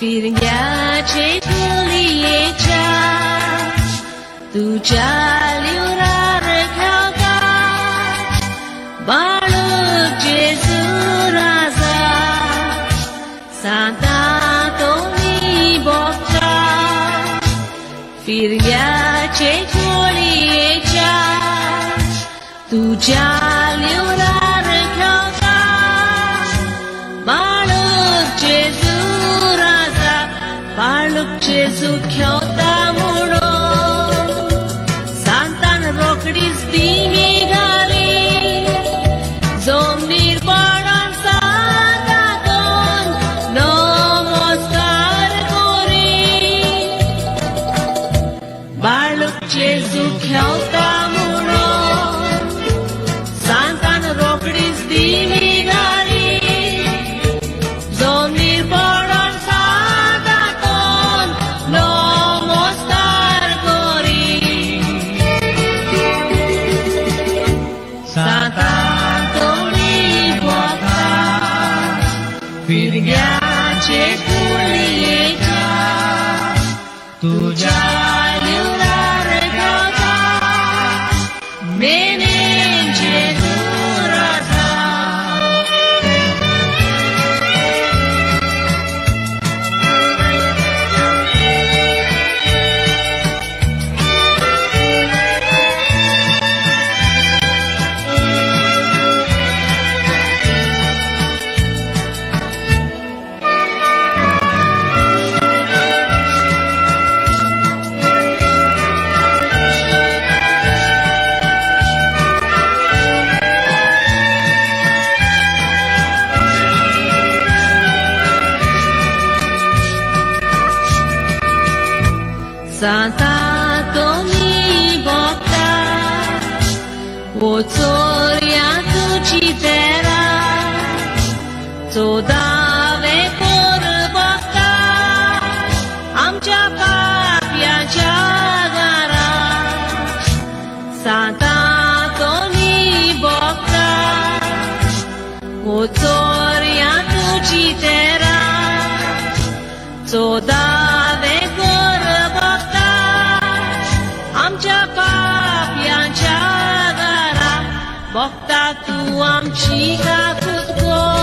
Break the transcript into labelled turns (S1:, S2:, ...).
S1: फिरग्याचे कुलियेच्या तुझ्या लिवरार घ्यावता बाळक जेजू राजा सांता तोनी बोगता फिरग्याचे कुलियेच्या तुझ्या लिवरार घ्यावता बाळक जेजू बाळक जेजू घेवता म्हणून सांतान रोकडीच दिमी घाली जमनीर पडून सांताकोन नमस्कार करी बाळक जेजू घेवता म्हणून सांतान रोकडीच दिमी घाली जमनीर पडून फिरग्याचे कुलियेच्या तुझ्या लिवरार घ्यावता मेने जेजू राजा सांता तोनी बोगता वो चोरया तुझी तेरा चोदावे कोर बोगता आमच्या पाप्याच्या घरा सांता तोनी बोगता वो चोरया तुझी तेरा चोदावे कोर आमच्या पाप्यांच्या घरा बघता तू आमची काकूत गो